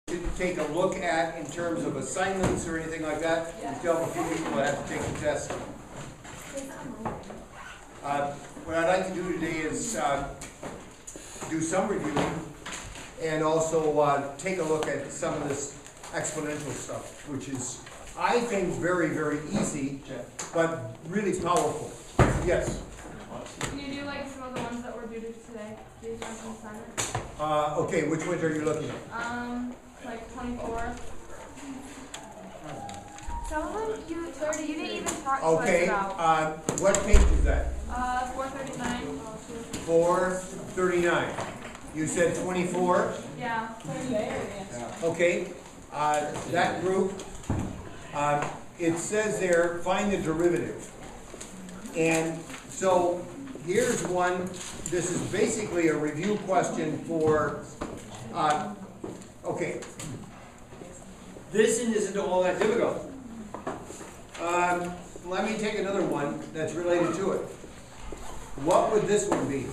to take a look at in terms of assignments or anything like that? Yeah. We still have a few people that have to take the test. What I'd like to do today is do some reviewing and also take a look at some of this exponential stuff, which is, I think, very, very easy, but really powerful. Yes? Can you do like some of the ones that were due to today? Do some assignments? Okay, which ones are you looking at? Like 24. Some of them you didn't even talk to Okay, us about. what page is that? 439. 439. You said 24? Yeah. Okay, that group, it says there, find the derivative. And so here's one, this is basically a review question for, okay. This isn't all that difficult. Let me take another one that's related to it. What would this one be?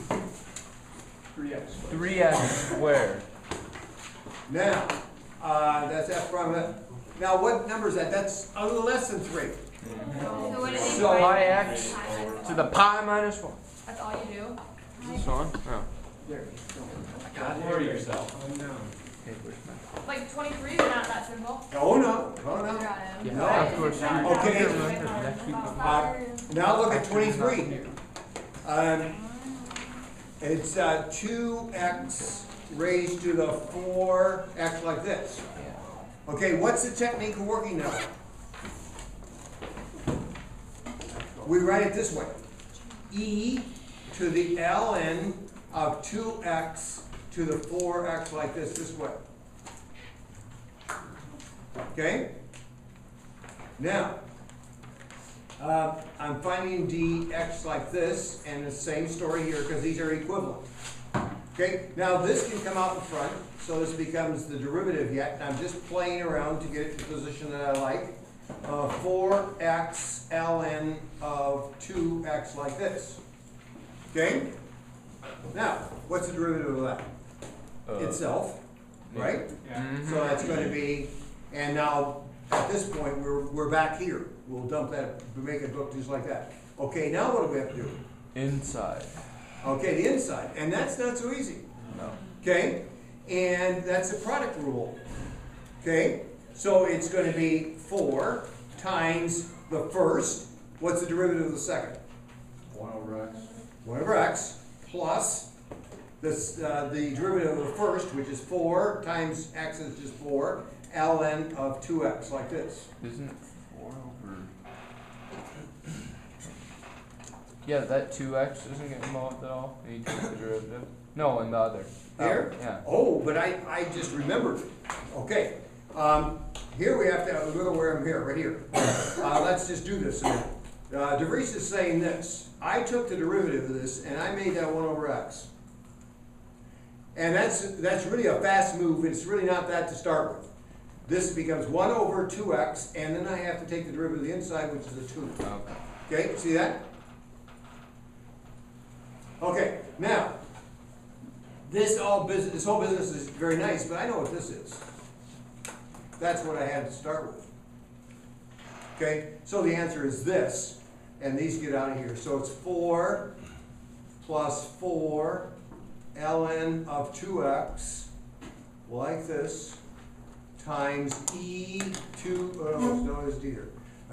3x. 3x squared. Now, that's f prime. Now, what number is that? That's a little less than 3. So what did they So find? Pi x to the pi minus 1. That's all you do? Is this on? Oh. Don't worry yourself. Like 23 is not that simple. Oh, no. Oh, no. Got it. No. Of course. Okay. Now look at 23. It's 2x raised to the 4x like this. Okay, what's the technique of working now? We write it this way. E to the ln of 2x to the 4x like this way. Okay? Now, I'm finding dx like this, and the same story here because these are equivalent. Okay, now this can come out in front, so this becomes the derivative yet. I'm just playing around to get it to the position that I like. 4x ln of 2x like this. Okay? Now, what's the derivative of that? Itself, right? Yeah. So that's going to be, and now at this point we're back here. We'll dump that, make it look just like that. Okay, now what do we have to do? Inside. Okay, the inside, and that's not so easy. No. Okay, and that's the product rule. Okay, so it's going to be 4 times the first. What's the derivative of the second? 1 over x. 1 over x plus this, the derivative of the first, which is 4 times x is just 4, ln of 2x, like this. Isn't 4 over... Yeah, that 2x doesn't get involved at all. And you take the derivative. No, and the other. Here? Yeah. Oh, but I just remembered. Okay. Here we have to, look at where I'm here, right here. Let's just do this a minute. DeVries is saying this. I took the derivative of this and I made that 1 over x. And that's really a fast move. It's really not that to start with. This becomes 1 over 2x, and then I have to take the derivative of the inside, which is a 2. Okay. Okay, see that? Okay, now, this whole business is very nice, but I know what this is. That's what I had to start with. Okay, so the answer is this, and these get out of here. So it's 4 plus 4 ln of 2x, like this, times no, it's d here,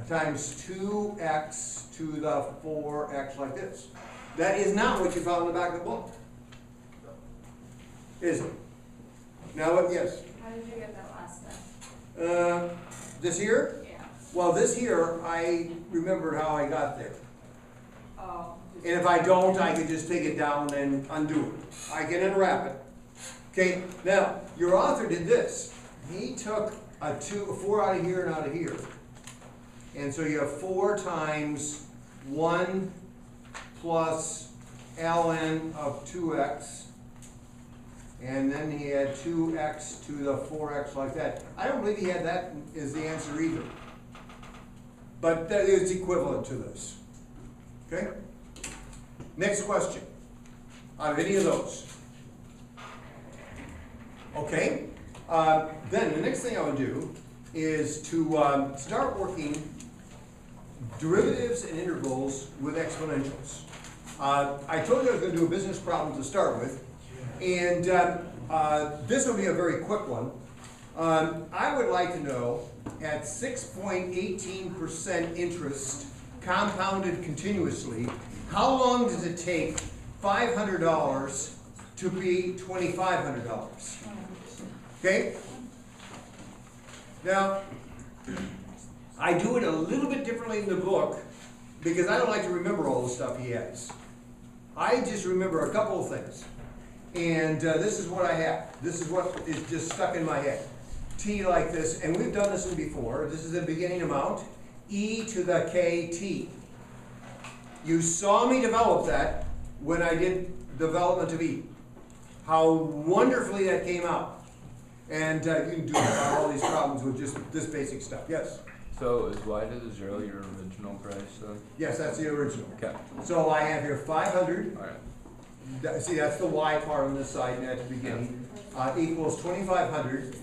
times 2x to the 4x like this. That is not what you found in the back of the book. Is it? Now what, yes? How did you get that last step? This here? Yeah. Well, this here, I remembered how I got there. Oh. And if I don't, I can just take it down and undo it. I can unwrap it. Okay, now, your author did this. He took a 4 out of here and out of here. And so you have 4 times 1 plus ln of 2x. And then he had 2x to the 4x like that. I don't believe he had that as the answer either. But that is equivalent to this. Okay? Next question. Out of any of those. Okay? Then the next thing I would do is to start working derivatives and integrals with exponentials. I told you I was going to do a business problem to start with, and this will be a very quick one. I would like to know, at 6.18% interest compounded continuously, how long does it take $500 to be $2,500? Okay? Now, I do it a little bit differently in the book because I don't like to remember all the stuff he has. I just remember a couple of things. And this is what I have. This is what is just stuck in my head. T like this, and we've done this before. This is the beginning amount, e to the kt. You saw me develop that when I did development of e. How wonderfully that came out. And you can do all these problems with just this basic stuff. Yes? So is y to the 0 your original price then? Yes, that's the original. Okay. So I have here 500. Alright. See, that's the y part on this side and at the beginning. Equals 2,500.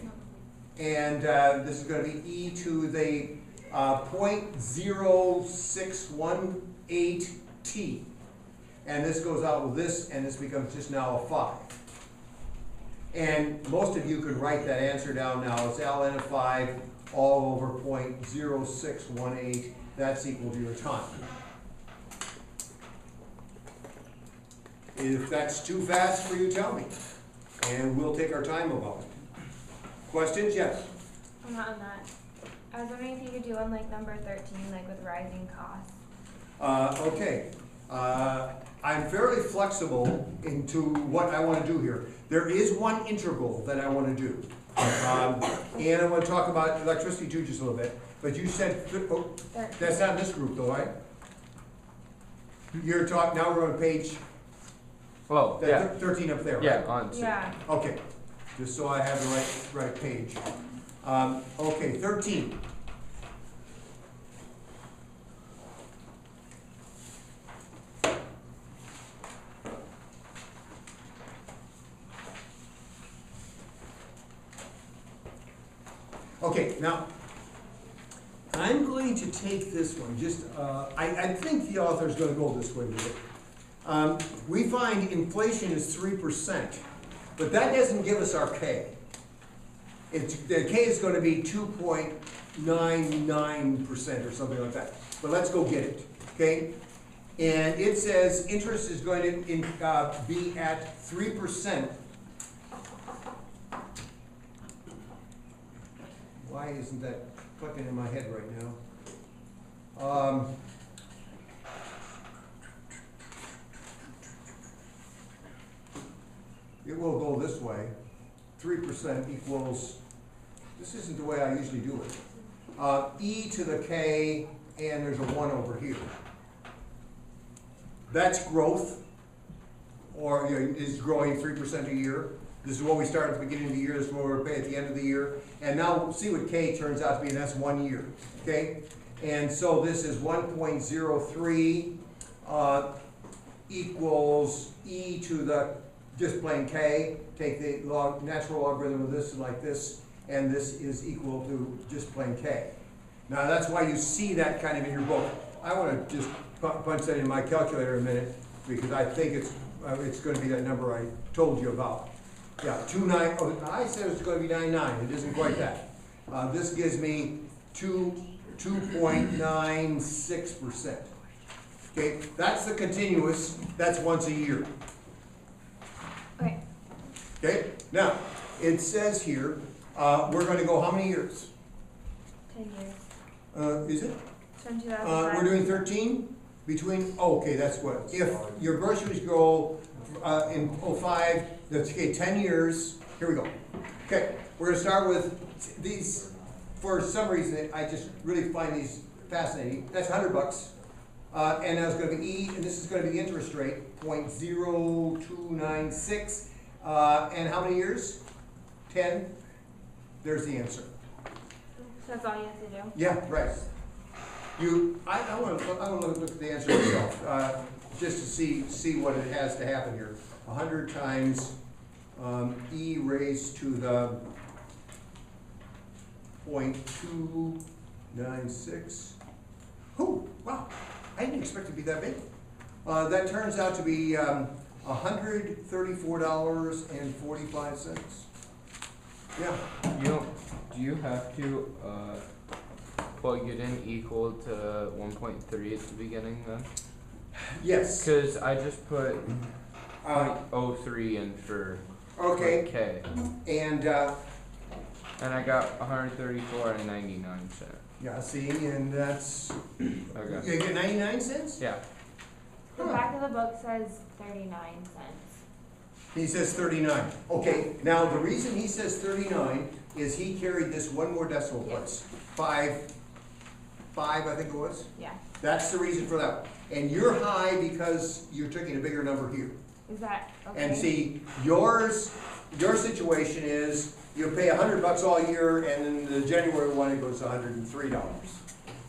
And this is going to be e to the 0.0618t. And this goes out with this, and this becomes just now a 5. And most of you can write that answer down now. It's ln of 5 all over 0.0618. That's equal to your time. If that's too fast for you, tell me. And we'll take our time about it. Questions? Yes? I'm not on that. I was wondering if you could do on like number 13, like with rising costs. Okay. I'm fairly flexible into what I want to do here. There is one integral that I want to do. And I want to talk about electricity too just a little bit. But you said, oh, that's not in this group though, right? You're talking, now we're on page Oh, yeah. 13 up there, right? Yeah, on 2. Yeah. Okay, just so I have the right page. Okay, 13. Okay, now, I'm going to take this one, just, I think the author's gonna go this way with it. We find inflation is 3%, but that doesn't give us our K. The K is gonna be 2.99% or something like that, but let's go get it, okay? And it says interest is going to be at 3%. Why isn't that clicking in my head right now? It will go this way. 3% equals, this isn't the way I usually do it. E to the K, and there's a 1 over here. That's growth, or is growing 3% a year. This is what we start at the beginning of the year, this is what we're paying at the end of the year. And now we'll see what K turns out to be, and that's 1 year, okay? And so this is 1.03 equals e to the just plain K. Take the natural logarithm of this like this, and this is equal to just plain K. Now that's why you see that kind of in your book. I want to just punch that in my calculator in a minute, because I think it's going to be that number I told you about. Yeah, 2.9. Oh, I said it's going to be 9.9. It isn't quite that. This gives me 2.96%. Okay, that's the continuous. That's once a year. Okay. Okay. Now it says here we're going to go how many years? 10 years. Is it? From 2005. We're doing 13 between. Oh, okay, that's what. If your groceries go in 05. That's okay, 10 years. Here we go. Okay, we're going to start with these. For some reason, I just really find these fascinating. That's $100. And that's going to be E, and this is going to be the interest rate, 0.0296. And how many years? 10. There's the answer. So that's all you have to do? Yeah, right. I want to look at the answer myself, just to see what it has to happen here. 100 times E raised to the 5.296. Oh, wow, I didn't expect it to be that big. That turns out to be $134.45. Yeah, Do you have to, plug it in equal to 1.3 at the beginning then? yes. Cause I just put Uh, 0.03 in for okay, K, and, and I got 134.99 cents. yeah, see, and that's, Okay. you get 99 cents? Yeah. The Huh. back of the book says 39 cents. He says 39. Okay, now the reason he says 39 is he carried this one more decimal place. Five, I think it was. Yeah. That's the reason for that. And you're high because you're taking a bigger number here. Is that okay? And see, your situation is you pay $100 all year, and then the January one it goes to $103.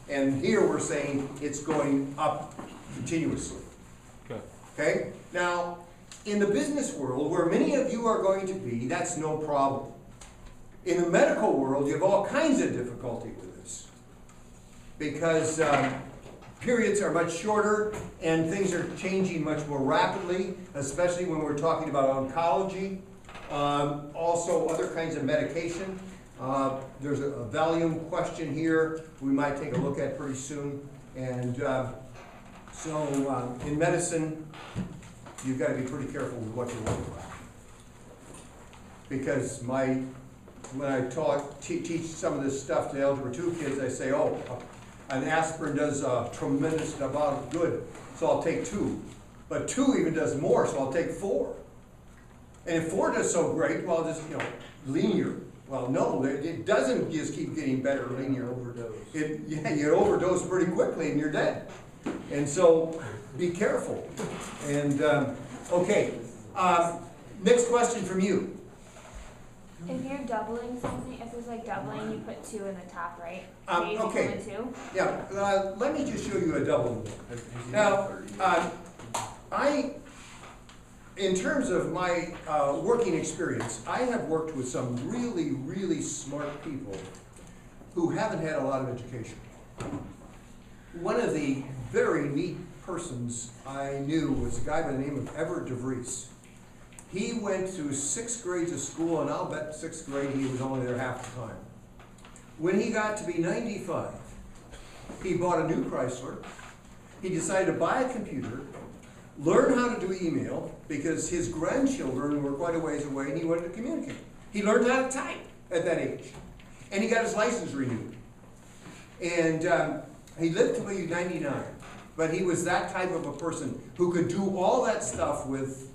And here we're saying it's going up continuously. Okay. Okay? Now, in the business world, where many of you are going to be, that's no problem. In the medical world, you have all kinds of difficulty with this. Because periods are much shorter and things are changing much more rapidly, especially when we're talking about oncology. Also, other kinds of medication. There's a Valium question here we might take a look at pretty soon. And so in medicine, you've got to be pretty careful with what you're working with. Because when I teach some of this stuff to Algebra 2 kids, I say, oh, an aspirin does a tremendous amount of good, so I'll take 2. But 2 even does more, so I'll take 4. And if 4 does so great, well, just, linear. Well, no, it doesn't just keep getting better linear. Overdose. Yeah, you overdose pretty quickly and you're dead. And so, be careful. And, okay, next question from you. If you're doubling something, if there's like doubling, you put 2 in the top, right? Okay. 2. Yeah, let me just show you a double. Now, in terms of my working experience, I have worked with some really, really smart people who haven't had a lot of education. One of the very neat persons I knew was a guy by the name of Everett DeVries. He went through 6 grades of school, and I'll bet 6th grade he was only there half the time. When he got to be 95, he bought a new Chrysler. He decided to buy a computer, learn how to do email, because his grandchildren were quite a ways away and he wanted to communicate. He learned how to type at that age. And he got his license renewed. And he lived to be 99. But he was that type of a person who could do all that stuff with,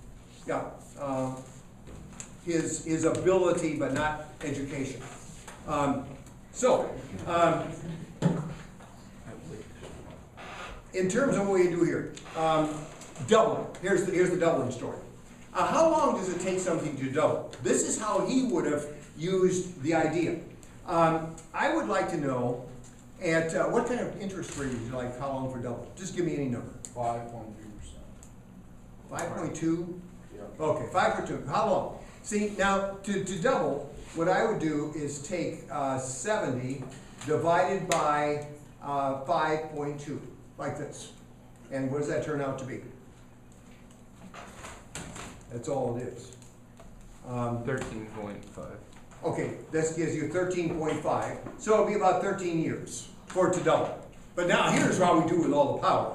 his ability, but not education. In terms of what we do here, doubling. Here's the doubling story. How long does it take something to double? This is how he would have used the idea. I would like to know at what kind of interest rate would you like? How long for double? Just give me any number. 5.2%. 5.2. Yeah. Okay, 5.2. How long? See, now to double, what I would do is take 70 divided by 5.2, like this. And what does that turn out to be? That's all it is. 13.5. Okay, this gives you 13.5, so it'll be about 13 years for it to double. But now here's how we do with all the power.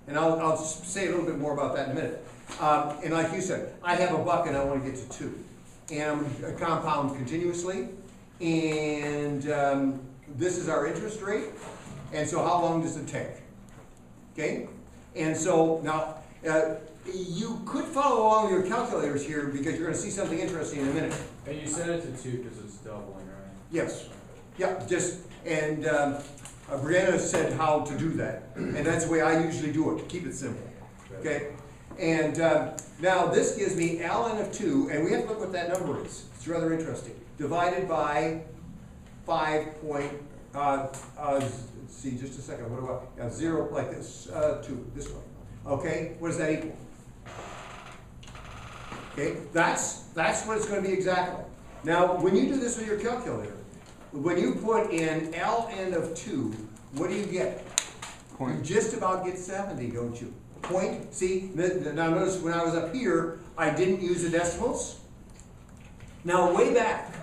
And I'll say a little bit more about that in a minute. And like you said, I have a buck and I want to get to 2. And I'm going to compound continuously. And this is our interest rate. And so how long does it take? Okay? And so now, you could follow along with your calculators here because you're going to see something interesting in a minute. And you set it to 2 because it's doubling, right? Yes. Yeah, and Brianna said how to do that. And that's the way I usually do it, to keep it simple. Okay? And now this gives me ln of 2, and we have to look what that number is. It's rather interesting. Divided by 5 let's see, just a second. What do I, 0 like this, 2, this way. Okay, what does that equal? Okay, that's what it's going to be exactly. Now, when you do this with your calculator, when you put in ln of 2, what do you get? You Point. just about get 70, don't you? Point, see, now notice when I was up here, I didn't use the decimals. Now, way back,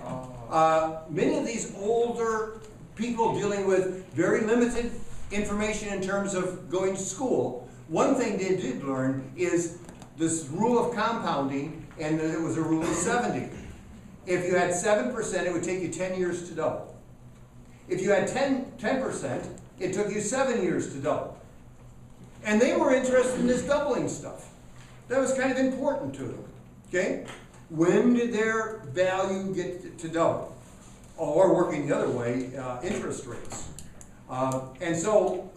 many of these older people dealing with very limited information in terms of going to school, one thing they did learn is this rule of compounding, and it was a rule of 70. If you had 7%, it would take you 10 years to double. If you had 10%, it took you 7 years to double. And they were interested in this doubling stuff. That was kind of important to them, okay? When did their value get to double? Or working the other way, interest rates. And so,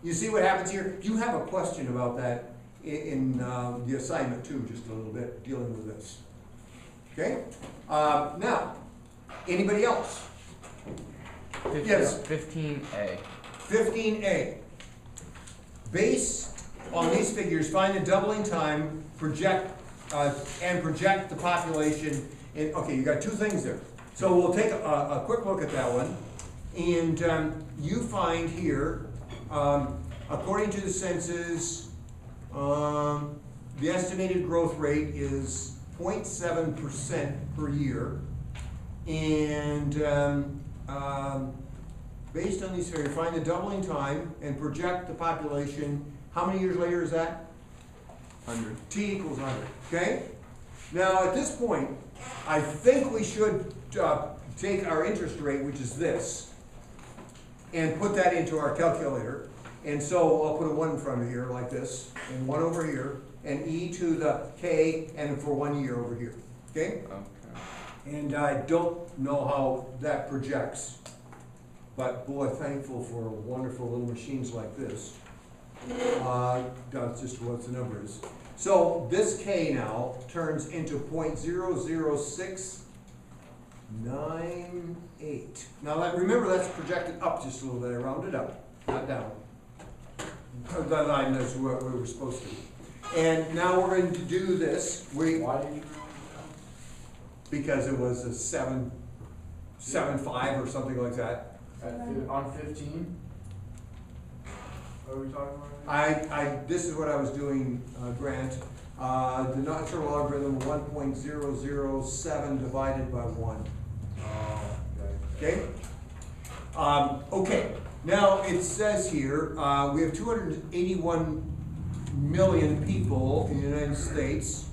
you see what happens here? You have a question about that in the assignment too, just a little bit, dealing with this. Okay? Now, anybody else? Yes. 15A. 15A. Based on these figures, find the doubling time, project the population. Okay, you got two things there. So we'll take a quick look at that one. And you find here, according to the census, the estimated growth rate is 0.7% per year. And based on these figures, find the doubling time and project the population. How many years later is that? 100. T equals 100, okay? Now, at this point, I think we should take our interest rate, which is this, and put that into our calculator. And so I'll put a 1 in front of here like this, and 1 over here, and e to the k, and for 1 year over here, okay? Okay. And I don't know how that projects, but boy, thankful for wonderful little machines like this. That's just what the number is. So this k now turns into 0.00698. Now remember, that's projected up just a little bit. I rounded up, not down. That line is where we were supposed to. And now we're going to do this. Why did you round it Because it was a 7.5 or something like that. down? On 15? What are we talking about? This is what I was doing, Grant. The natural logarithm of 1.007 divided by 1. Oh, Okay? Okay. Now it says here we have 281 million people in the United States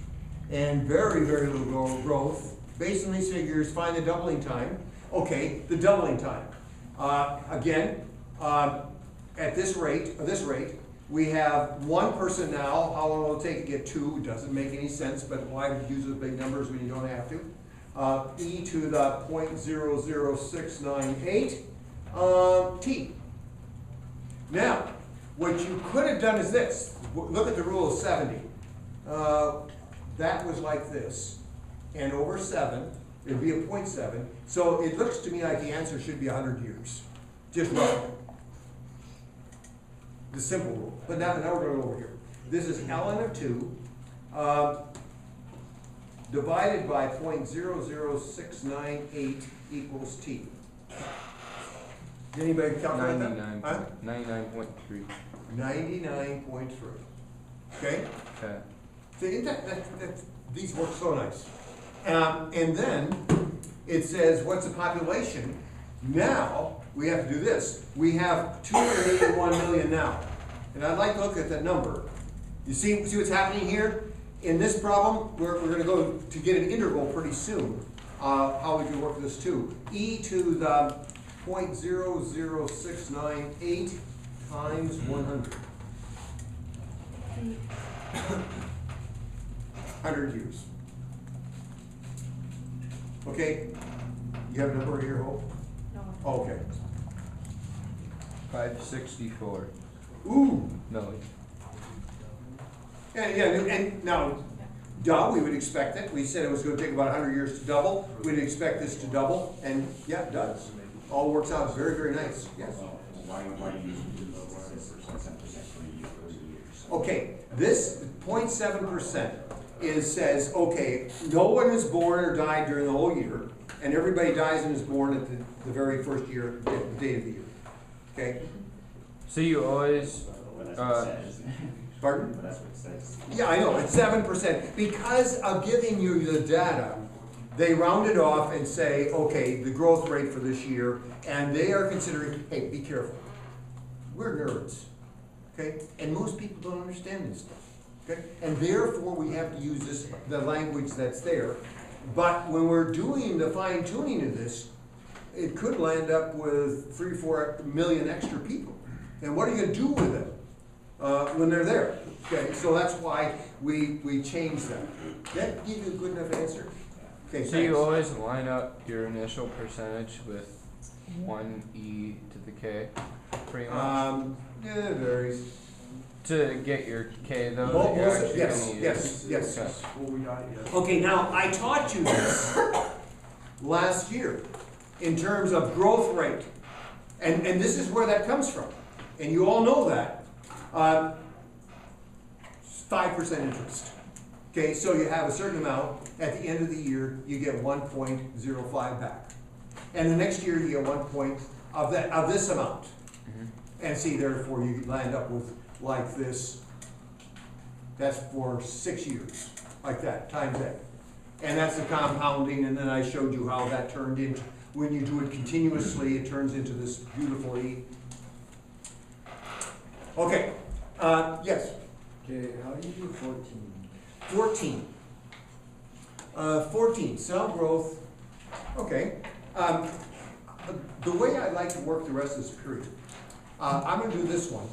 and very, very little growth. Based on these figures, find the doubling time. Okay, the doubling time. Again, at this rate, we have 1 person now. How long will it take to get 2? It doesn't make any sense, but why use the big numbers when you don't have to? E to the 0.00698 t. Now, what you could have done is this. Look at the rule of 70. That was like this. And over 7, it would be a 0.7. So it looks to me like the answer should be 100 years. Just roughly. The simple rule. But now we're going to go over here. This is ln of 2 divided by 0.00698 equals t. Did anybody calculate that? 99.3. 99.3. Okay? Okay. See, these work so nice. And then it says, what's the population? Now, we have to do this. We have 281 million now. And I'd like to look at that number. You see what's happening here? In this problem, we're going to go to get an integral pretty soon. How we can work this too. E to the 0.00698 times 100. 100 years. Okay, you have a number here, Hope? No. Oh, okay. 564 Ooh. million. And now, we would expect it. We said it was going to take about 100 years to double. We'd expect this to double, and yeah, it does. All works out very, very nice. Yes. Why use 10%? Okay, this 0.7% says, okay, no one is born or died during the whole year. and everybody dies and is born at the very first year, the date of the year. Okay? So you always, But that's what it says. Pardon? But that's what it says. Yeah, I know, it's 7%. Because of giving you the data, they round it off and say, okay, the growth rate for this year, and they are considering, hey, be careful. We're nerds, okay? And most people don't understand this stuff, okay? And therefore, we have to use the language that's there. But when we're doing the fine tuning of this, it could land up with 3-4 million extra people. And what are you gonna do with them when they're there? Okay, so that's why we changed that. That give you a good enough answer? Okay, so you thanks. always line up your initial percentage with 1e to the k, pretty much? Yeah, it varies. To get your k though, Oh, that you're actually yes, gonna use? yes. Okay. What we got, yes. Okay, now, I taught you this last year in terms of growth rate. And this is where that comes from. And you all know that. 5% interest. Okay, so you have a certain amount, at the end of the year, you get 1.05 back. And the next year, you get 1 point of this amount. Mhm. And see, therefore, you land up with like this. That's for 6 years, like that, times that. And that's the compounding, and then I showed you how that turned into, when you do it continuously, it turns into this beautiful E. Okay, yes, Okay, how do you do 14? 14. 14, cell growth, okay. The way I like to work the rest of this period, I'm gonna do this one.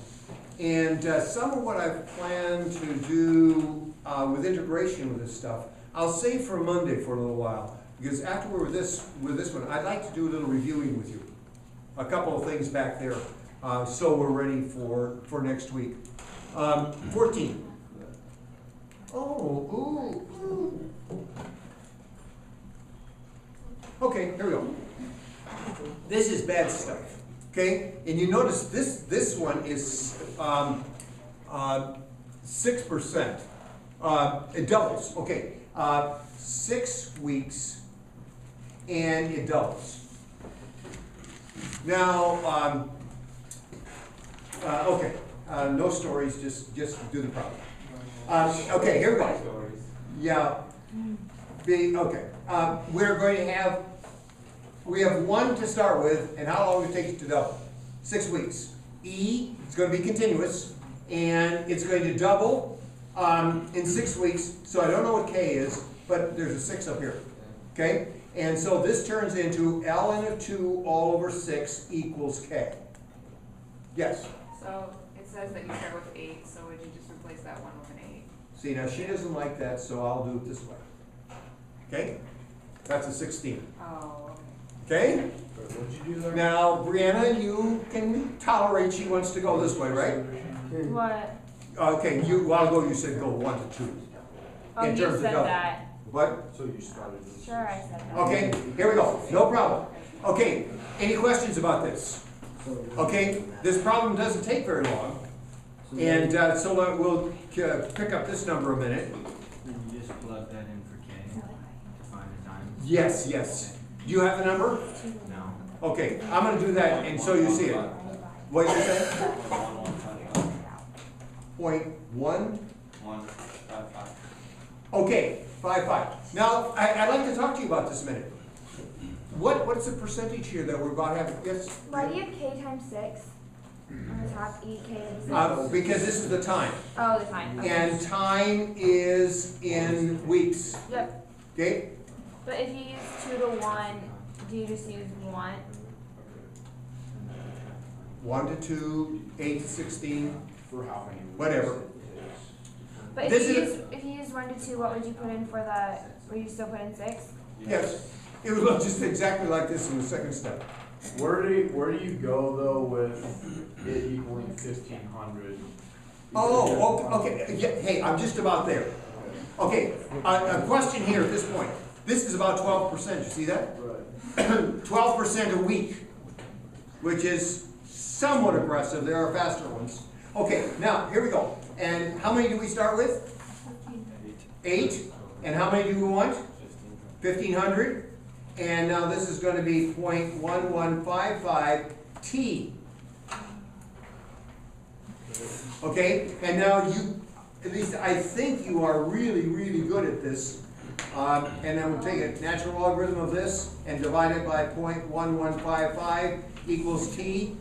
And some of what I've planned to do with integration with this stuff, I'll save for Monday for a little while. Because after we're with this one, I'd like to do a little reviewing with you. A couple of things back there, so we're ready for next week. 14. Oh, ooh. Okay, here we go. This is bad stuff, okay? And you notice this one is 6%. It doubles, okay. 6 weeks and it doubles. Now, okay, no stories, just do the problem. Okay, here we go. Yeah. Okay. We're going to have, we have 1 to start with, and how long it takes to double? 6 weeks. E, it's going to be continuous, and it's going to double in 6 weeks, so I don't know what K is, but there's a 6 up here, okay? And so this turns into ln of 2 all over 6 equals K. Yes? So it says that you start with 8, so would you just replace that one with an 8? See, now she doesn't like that, so I'll do it this way. Okay? That's a 16. Oh, Okay? What'd you do there? Now, Brianna, you can tolerate she wants to go this way, right? What? Okay, a while ago you said go 1 to 2. Oh, In you terms of said double. that. What? So you started with Sure, I said that. Okay, here we go. No problem. Okay, any questions about this? Okay, this problem doesn't take very long. And so we'll pick up this number a minute. Then you just plug that in for K to find the time? Yes, yes. Do you have the number? No. Okay, I'm gonna do that and so you see it. What did you say? 0.1? 155. Okay, 5. Now, I'd like to talk to you about this a minute. What's the percentage here that we're about having? Yes? Why do you have K times 6 on the top? E, K, and 6? Because this is the time. Oh, the time. Okay. And time is in weeks. Yep. Okay? But if you use 2 to 1, do you just use 1? 1 to 2, 8 to 16, For how many weeks? whatever. But if This you is- use 1 to 2, what would you put in for the? Would you still put in 6? Yes. It would look just exactly like this in the second step. Where do you go though with it equaling 1,500? Oh, okay. Yeah, hey, I'm just about there. Okay, a question here at this point. This is about 12%, you see that? Right. 12% a week, which is somewhat aggressive. There are faster ones. Okay, now, here we go. And how many do we start with? 8. And how many do we want? 1,500. and now this is gonna be 0.1155 t. Okay, and now you, at least I think you are really, really good at this. And then we'll take a natural logarithm of this and divide it by 0.1155 equals t.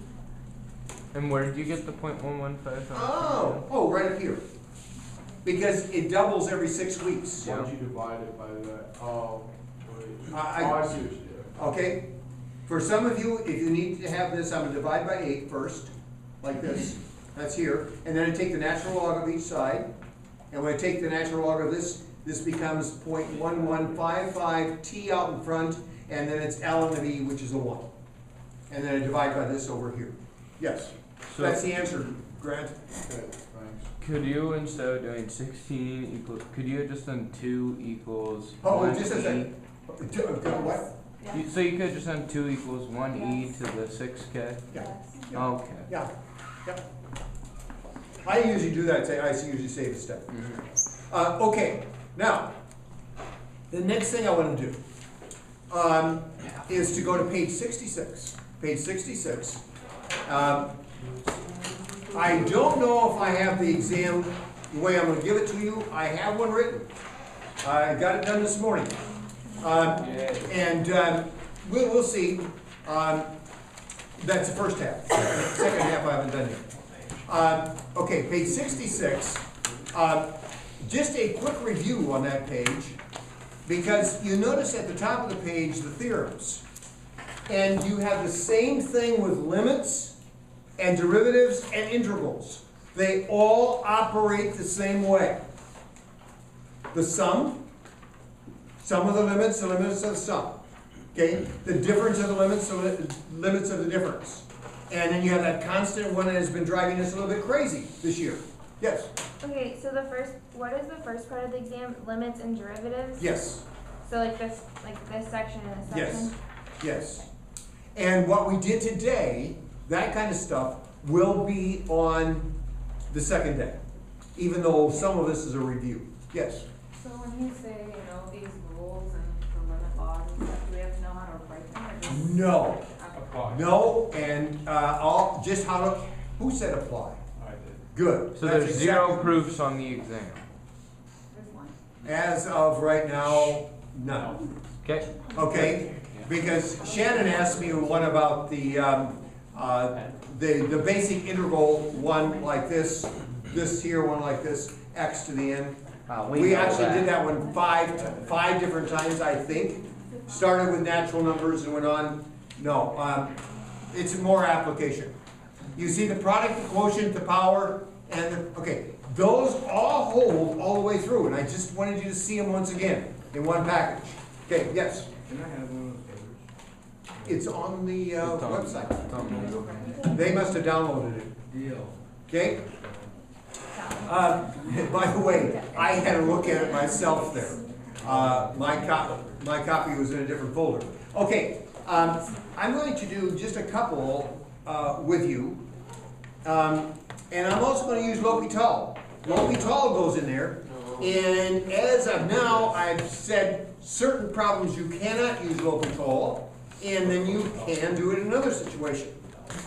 And where did you get the 0.1155? Oh, right up here. Because it doubles every 6 weeks. Why would you divide it by that? Oh, wait. I- Oh, I see what you're doing. Okay? For some of you, if you need to have this, I'm gonna divide by 8 first, like this. That's here. And then I take the natural log of each side. And when I take the natural log of this, this becomes 0.1155 t out in front, and then it's ln of e, which is a 1. And then I divide by this over here. Yes, So that's the answer, Grant. Okay, thanks. could you, instead of doing 16 equals, could you have just done 2 equals Oh, 1 just a e? second. What? So you could just done 2 equals 1 e to the 6k? Yeah, Okay. yeah, yeah. I usually do that, I usually save a step. Okay, now, the next thing I want to do is to go to page 66. Page 66. I don't know if I have the exam the way I'm going to give it to you. I have one written. I got it done this morning. And we'll see. That's the first half. The second half I haven't done yet. Okay, page 66. Just a quick review on that page, because you notice at the top of the page the theorems. And you have the same thing with limits and derivatives and integrals. They all operate the same way. The sum of the limits of the sum. Okay? The difference of the limits of the difference. And then you have that constant one that has been driving us a little bit crazy this year. Yes? Okay, so what is the first part of the exam? Limits and derivatives? Yes. So like this section and this section? Yes. And what we did today, that kind of stuff, will be on the second day, even though some of this is a review. Yes? So when you say, these rules and the limit laws and stuff, do we have to know how to write them or just? No. Okay. No, and just how to, who said apply? I did. Good. So That's there's 0 exactly- proofs on the exam. There's one. As of right now, none. Okay. Okay? Because Shannon asked me one about the basic integral, one like this here, one like this, x to the n. We actually did that one five different times, I think. Started with natural numbers and went on. No, it's more application. You see the product, the quotient, the power, and okay, those all hold all the way through, and I just wanted you to see them once again in one package. Okay, yes? Can I have one of those papers? It's on the website. It's on the- They must have downloaded it. Deal. Okay? By the way, I had a look at it myself there. My copy was in a different folder. Okay, I'm going to do just a couple with you. And I'm also going to use L'Hopital. L'Hopital goes in there. And as of now, I've said certain problems you cannot use L'Hopital, and then you can do it in another situation.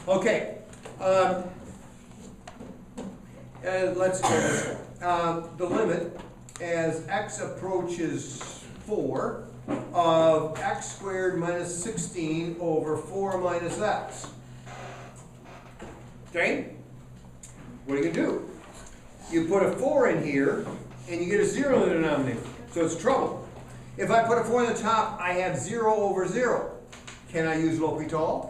Okay. Let's go this way. The limit as x approaches 4 of x squared minus 16 over 4 minus x. Okay? What are you going to do? You put a 4 in here, and you get a 0 in the denominator. So it's trouble. If I put a 4 in the top, I have 0 over 0. Can I use L'Hopital?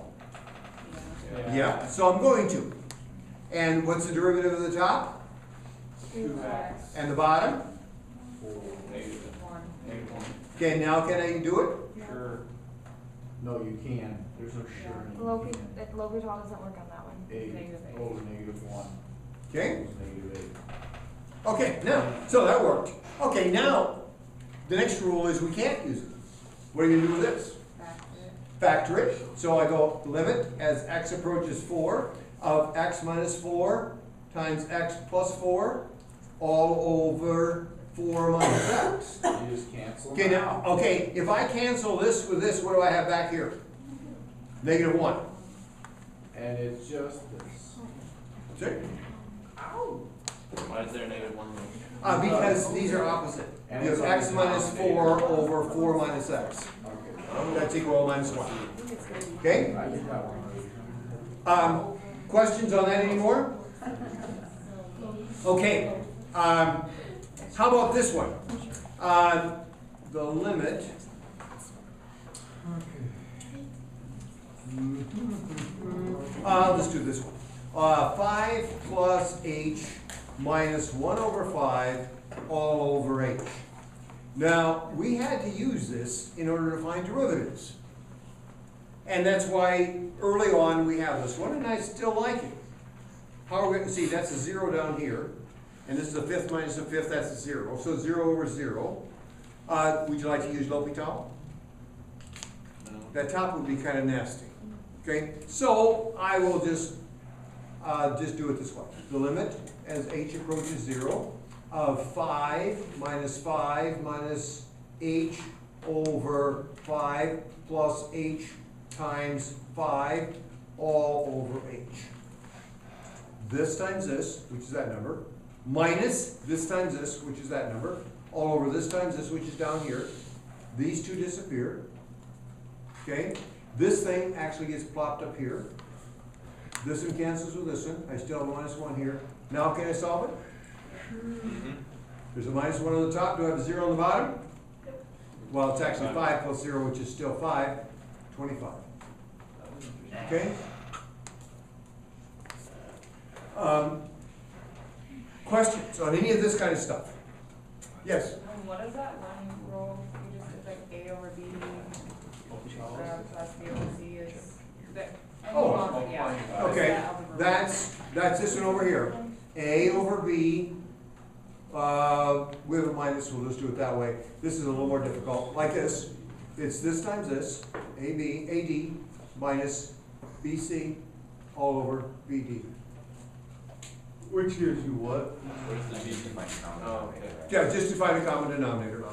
Yeah, so I'm going to. And what's the derivative of the top? 2x. And the bottom? 4, negative. 1. Negative 1. Okay, now can I do it? Sure. No, you can. There's no sure. in it. L'Hopital doesn't work on that one. 8 -8. over -1 Okay? equals -8. Okay, now, so that worked. Okay, now, the next rule is we can't use it. What are you gonna do with this? Factor it. So I go limit as x approaches 4 of x minus 4 times x plus 4 all over 4 minus x. You just cancel Okay, them now, out. okay, if I cancel this with this, what do I have back here? -1. And it's just this. See? Why is there a -1? Because these are opposite. You have x minus 4 over 4 minus x. Okay. That's equal to -1. Okay? I did that one. Questions on that anymore? Okay, how about this one? The limit. Let's do this one. 5 plus h minus 1 over 5 all over h. Now, we had to use this in order to find derivatives. And that's why early on we have this one, and I still like it. How are we going to see? That's a 0 down here. And this is a fifth minus a fifth, that's a 0. So 0 over 0. Would you like to use L'Hopital? No. That top would be kind of nasty. Okay, so I will just do it this way. The limit as h approaches 0 of 5 minus h over 5 plus h times 5 all over h. This times this, which is that number, minus this times this, which is that number, all over this times this, which is down here. These two disappear. Okay? This thing actually gets plopped up here. This one cancels with this one. I still have a -1 here. Now can I solve it? There's a -1 on the top. Do I have a 0 on the bottom? Well, it's actually 5 plus 0, which is still 5. 25. Okay? Questions on any of this kind of stuff? Yes? What is that one rule, you just did like A over B, plus B over C is, that, Oh, yeah. okay. That algebra. That's this one over here. A over B with a minus, we'll just do it that way. This is a little more difficult, like this. It's this times this, AD minus BC all over BD. Which gives you what? Oh, okay. Yeah, just to find a common denominator.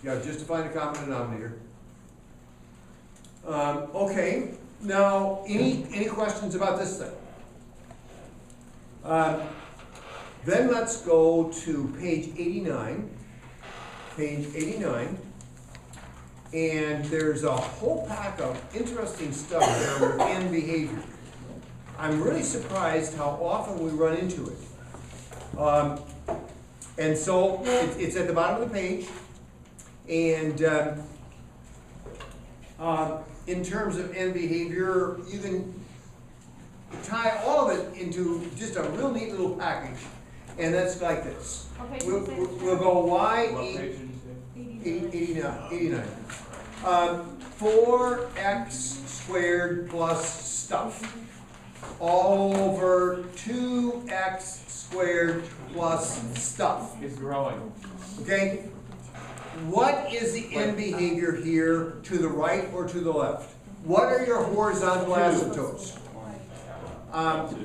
Yeah, just to find a common denominator. Okay, now, any questions about this thing? Then let's go to page 89. Page 89. And there's a whole pack of interesting stuff there within behavior. I'm really surprised how often we run into it. And so it's at the bottom of the page. And in terms of end behavior, you can tie all of it into just a real neat little package. And that's like this. Okay, We'll go y What e page did you say? 89. 4x squared plus stuff all over 2x squared plus stuff. It's growing. Okay? What is the end behavior here to the right or to the left? What are your horizontal asymptotes?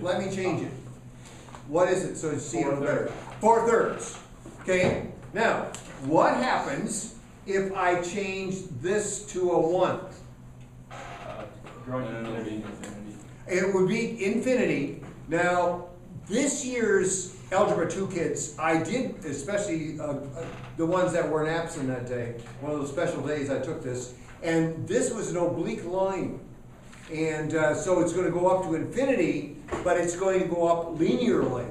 Let me change it. What is it so you see it a little better? 4/3. Okay? Now, what happens if I change this to a 1? Growing No, infinity. It would be infinity. Now, this year's Algebra 2 kids, I did, especially the ones that weren't absent that day, one of those special days I took this, and this was an oblique line. And so it's going to go up to infinity, but it's going to go up linearly.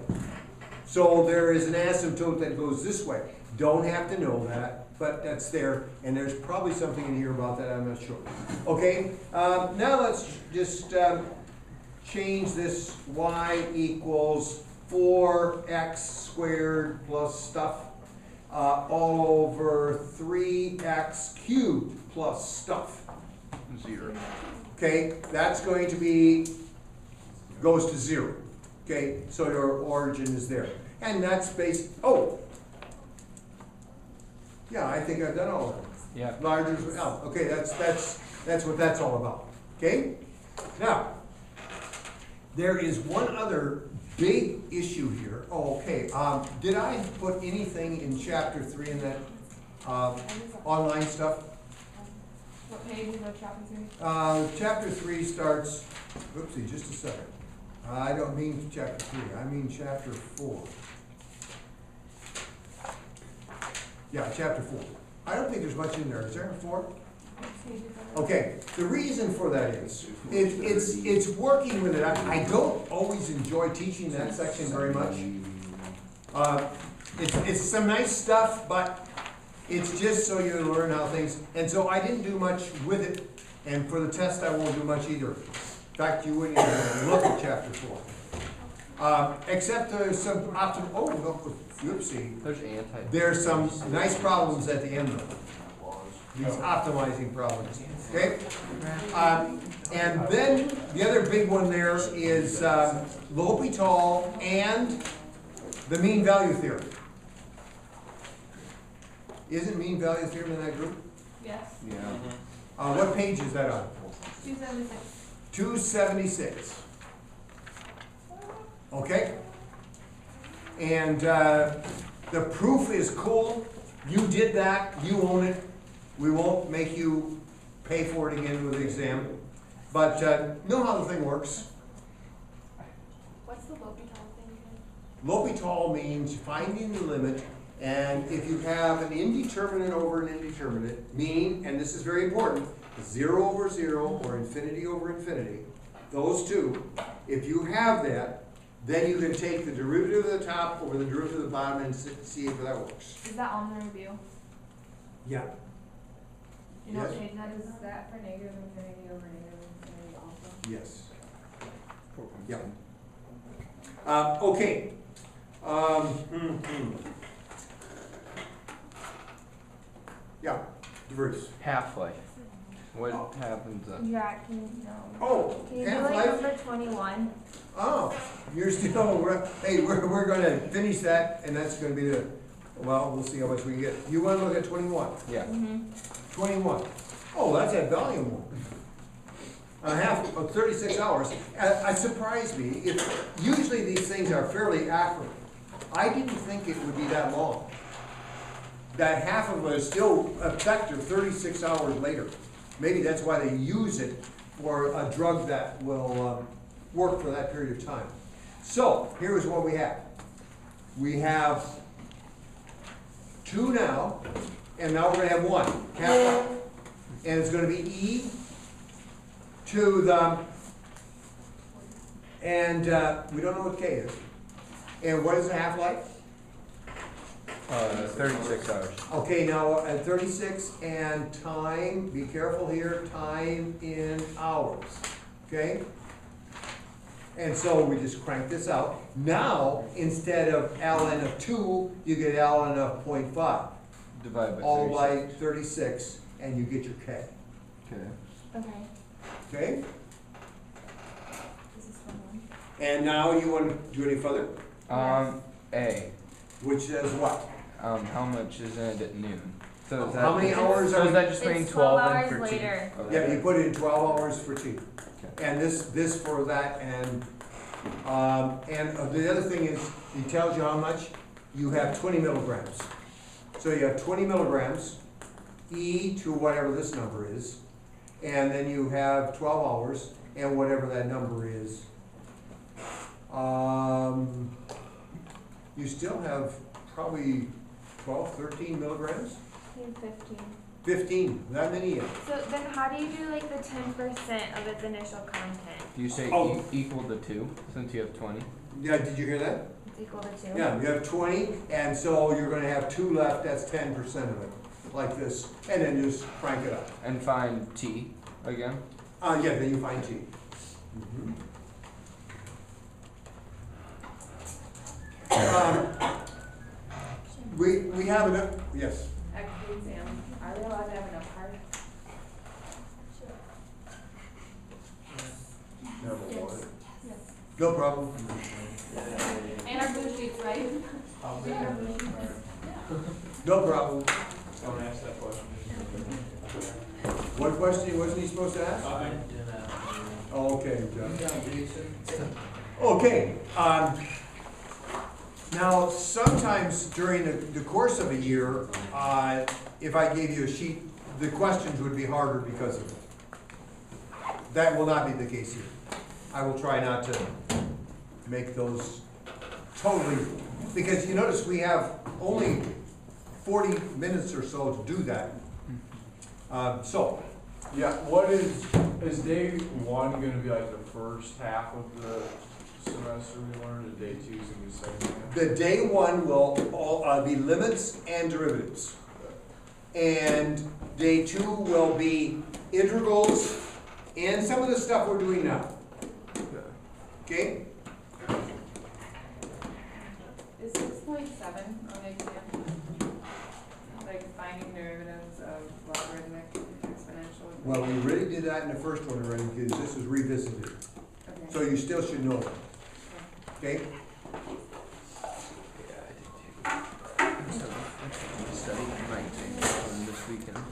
So there is an asymptote that goes this way. Don't have to know that, but that's there, and there's probably something in here about that, I'm not sure. Okay, now let's just change this y equals 4x squared plus stuff all over 3x cubed plus stuff. 0. Okay, that's going to be, goes to 0. Okay, so your origin is there. And that's based, oh! Yeah, I think I've done all of them. Yeah. Larger, oh, okay, that's what that's all about. Okay? Now, There is one other big issue here. Oh, okay, did I put anything in chapter 3 in that, online stuff? What page is the chapter 3? Chapter 3 starts, oopsie, just a second. I don't mean chapter 3, I mean chapter 4. Yeah, chapter 4. I don't think there's much in there, is there, 4? What page is that? Okay, the reason for that is, it's working with it. I don't always enjoy teaching that section very much. It's some nice stuff, but it's just so you learn how things, and so I didn't do much with it, and for the test I won't do much either. In fact, you wouldn't even look at chapter 4. Except there's some optim, oh, no, whoopsie. There's anti. There's some nice problems at the end of it. These optimizing problems, okay? And then the other big one there is L'Hopital and the mean value theorem. Isn't mean value theorem in that group? Yes. Yeah. What page is that on? 276. 276. Okay? And the proof is cool. You did that, you own it. We won't make you pay for it again with the exam. But know how the thing works. What's the L'Hopital thing again? L'Hopital means finding the limit, and if you have an indeterminate over an indeterminate, meaning, and this is very important, 0 over 0 or infinity over infinity, those two, if you have that, then you can take the derivative of the top over the derivative of the bottom and see if that works. Is that on the review? Yeah. You know what Yes. page that is? Is that for negative infinity over negative infinity also? Yes. Yeah. Okay. Yeah, Bruce. Half-life. What happens then? Yeah, can you, no. Oh, Can you do like half-life? number 21? Oh, you're still, we're gonna finish that, and that's gonna be the, well, we'll see how much we can get. You wanna look at 21? Yeah. Mm-hmm. 21. Oh, that's at volume 1. Half of 36 hours. It surprised me. Usually these things are fairly accurate. I didn't think it would be that long. That half of it is still effective 36 hours later. Maybe that's why they use it for a drug that will work for that period of time. So, here's what we have. We have 2 now, and now we're gonna have 1. Kappa. And it's gonna be E to the, and we don't know what K is. And what is the half-life? 36 hours. Okay, now at 36 and time, be careful here, time in hours, okay? And so we just crank this out. Now, instead of ln of 2, you get ln of 0.5. Divide by 36. All by 36, and you get your K, Okay. Okay. okay? This is from 1. And now you want to do any further? A. Which says what? How much is in it at noon? So is that How many hours So are is we? that just between It's 12 12 and hours 13? later. Okay. Yeah, you put in 12 hours for tea. Okay. And this for that, and the other thing is, he tells you how much, you have 20 milligrams. So you have 20 milligrams, E to whatever this number is, and then you have 12 hours, and whatever that number is. You still have probably 12, 13 milligrams? 15. 15, that many. So then how do you do like the 10% of its initial content? Do you say Oh. equal to 2 since you have 20? Yeah, did you hear that? It's equal to 2? Yeah, you have 20, and so you're gonna have 2 left, that's 10% of it, like this, and then just crank it up. And find T again? Yeah, then you find T. We have enough, yes, At the exam, are they allowed to have enough cards? no problem. And our blue sheets, right? No problem. Don't ask that question. What question wasn't he supposed to ask? Okay, Good Jeff. job, Jason. Okay, now sometimes during the course of a year, if I gave you a sheet, the questions would be harder because of it. That will not be the case here. I will try not to make those totally, because you notice we have only 40 minutes or so to do that. So, Yeah, what is day one gonna be like the first half of the semester we learned, and day two is gonna be the second half? the day one will all be limits and derivatives. And day two will be integrals and some of the stuff we're doing now. Okay? Is 6.7 on the exam? Like finding derivatives of logarithmic exponential? Well, we already did that in the first one already, because this is revisited. Okay. So you still should know that. Okay? Yeah, I did too. So, I studied 19 this weekend.